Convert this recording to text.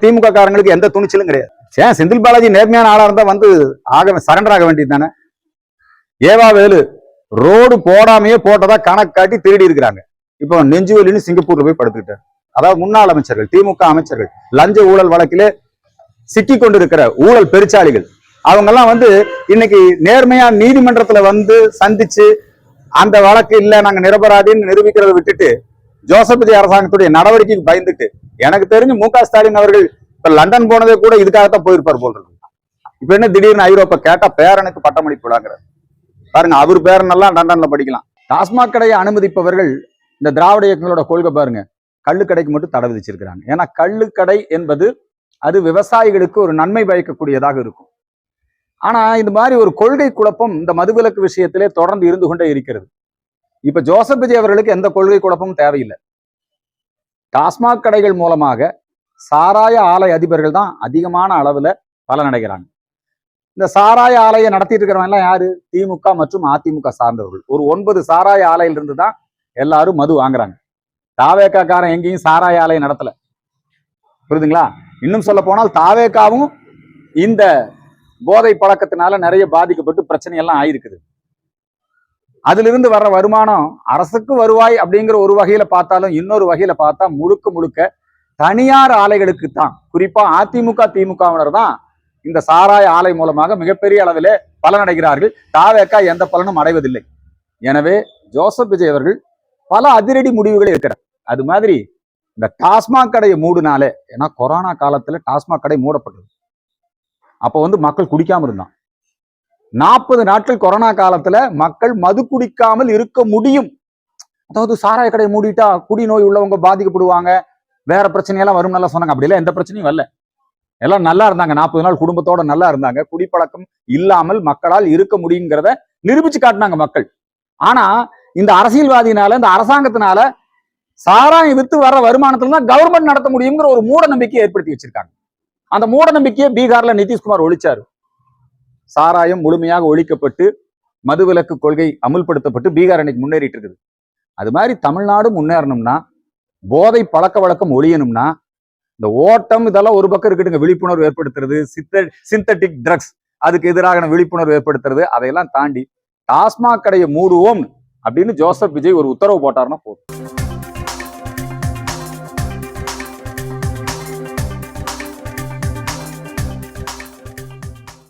திமுக காரங்களுக்கு எந்த துணிச்சலும் கிடையாது. ஏன் செந்தில் பாலாஜி நேர்மையான ஆளா இருந்தா வந்து சரண்டர் ஆக வேண்டியது தானே? ஏவா வேலு ரோடு போடாமையே போட்டதா கணக்கு காட்டி திருடி இருக்கிறாங்க. இப்போ நெஞ்சுவலின்னு சிங்கப்பூர்ல போய் படுத்துக்கிட்டார். அதாவது முன்னாள் அமைச்சர்கள், திமுக அமைச்சர்கள் லஞ்ச ஊழல் வழக்கிலே சிக்கி கொண்டிருக்கிற ஊழல் பெருச்சாளிகள் அவங்க எல்லாம் வந்து இன்னைக்கு நேர்மையா நீதிமன்றத்துல வந்து சந்திச்சு அந்த வழக்கு இல்ல நாங்க நிரபராதின்னு நிரூபிக்கிறத விட்டுட்டு ஜோசப் விஜய் அரசாங்கத்துடைய நடவடிக்கைக்கு பயந்துட்டு எனக்கு தெரிஞ்சு மு.க. ஸ்டாலின் அவர்கள் இப்ப லண்டன் போனதே கூட இதுக்காகத்தான் போயிருப்பார் போல் இருக்கு. இப்ப என்ன திடீர்னு ஐரோப்பா கேட்டா பேரனுக்கு பட்டமளிப்பு விழாங்கிறார். பாருங்க, அவர் பேரனெல்லாம் லண்டன்ல படிக்கலாம். டாஸ்மாக் கடையை அனுமதிப்பவர்கள் இந்த திராவிட இயக்கங்களோட கொள்கை பாருங்க, கள்ளுக்கடைக்கு மட்டும் தடை விதிச்சிருக்கிறாங்க. ஏன்னா கள்ளுக்கடை என்பது அது விவசாயிகளுக்கு ஒரு நன்மை பயக்கக்கூடியதாக இருக்கும். ஆனா இந்த மாதிரி ஒரு கொள்கை குழப்பம் இந்த மதுவிலக்கு விஷயத்திலே தொடர்ந்து இருந்து கொண்டே இருக்கிறது. இப்ப ஜோசப் விஜய் அவர்களுக்கு எந்த கொள்கை குழப்பமும் தேவையில்லை. டாஸ்மாக் கடைகள் மூலமாக சாராய ஆலை அதிபர்கள் தான் அதிகமான அளவுல பலனடைகிறாங்க. இந்த சாராய ஆலையை நடத்திட்டு இருக்கிறவங்க எல்லாம் யாரு? திமுக மற்றும் அதிமுக சார்ந்தவர்கள். ஒரு 9 சாராய ஆலையில இருந்து தான் எல்லாரும் மது வாங்குறாங்க. தாவேக்காரன் எங்கேயும் சாராய ஆலையை நடத்தல. புரியுதுங்களா? இன்னும் சொல்ல போனால் தாவேக்காவும் இந்த போதை பழக்கத்தினால நிறைய பாதிக்கப்பட்டு பிரச்சனை எல்லாம் ஆயிருக்குது. அதுல இருந்து வர்ற வருமானம் அரசுக்கு வருவாய் அப்படிங்கிற ஒரு வகையில பார்த்தாலும் இன்னொரு வகையில பார்த்தா முழுக்க முழுக்க தனியார் ஆலைகளுக்கு தான், குறிப்பா அதிமுக திமுகவினர் தான் இந்த சாராய ஆலை மூலமாக மிகப்பெரிய அளவிலே பலனடைகிறார்கள். தாவேக்கா எந்த பலனும் அடைவதில்லை. எனவே ஜோசப் விஜய் அவர்கள் பல அதிரடி முடிவுகள் இருக்கிறார். அது மாதிரி இந்த டாஸ்மாக் கடையை மூடுனாலே, ஏன்னா கொரோனா காலத்துல டாஸ்மாக் கடை மூடப்பட்டது. அப்ப வந்து மக்கள் குடிக்காம இருந்தான். 40 நாட்கள் கொரோனா காலத்துல மக்கள் மது குடிக்காமல் இருக்க முடியும். அதாவது சாராய கடையை மூடிட்டா குடி நோய் உள்ளவங்க பாதிக்கப்படுவாங்க, வேற பிரச்சனையெல்லாம் வரும் நல்லா சொன்னாங்க. அப்படி இல்லை, எந்த பிரச்சனையும் வரல. எல்லாம் நல்லா இருந்தாங்க. 40 நாள் குடும்பத்தோட நல்லா இருந்தாங்க. குடிப்பழக்கம் இல்லாமல் மக்களால் இருக்க முடியுங்கிறத நிரூபிச்சு காட்டினாங்க மக்கள். ஆனா இந்த அரசியல்வாதினால, இந்த அரசாங்கத்தினால சாராயம் வித்து வர்ற வருமானத்துல தான் கவர்மெண்ட் நடத்த முடியுங்கிற ஒரு மூட நம்பிக்கையை ஏற்படுத்தி வச்சிருக்காங்க. அந்த மூட நம்பிக்கையை பீகார்ல நிதிஷ்குமார் ஒழிச்சாரு. சாராயம் முழுமையாக ஒழிக்கப்பட்டு மதுவிலக்கு கொள்கை அமுல்படுத்தப்பட்டு பீகார் இன்னைக்கு முன்னேறிட்டு இருக்குது. அது மாதிரி தமிழ்நாடு முன்னேறணும்னா, போதை பழக்க வழக்கம் ஒழியணும்னா, இந்த ஓட்டம் இதெல்லாம் ஒரு பக்கம் இருக்கட்டுங்க, விழிப்புணர்வு ஏற்படுத்துறது, சிந்தட்டிக் ட்ரக்ஸ் அதுக்கு எதிராக விழிப்புணர்வு ஏற்படுத்துறது, அதையெல்லாம் தாண்டி டாஸ்மாக் கடையை மூடுவோம் அப்படின்னு ஜோசப் விஜய் ஒரு உத்தரவு போட்டாருன்னா போதும்.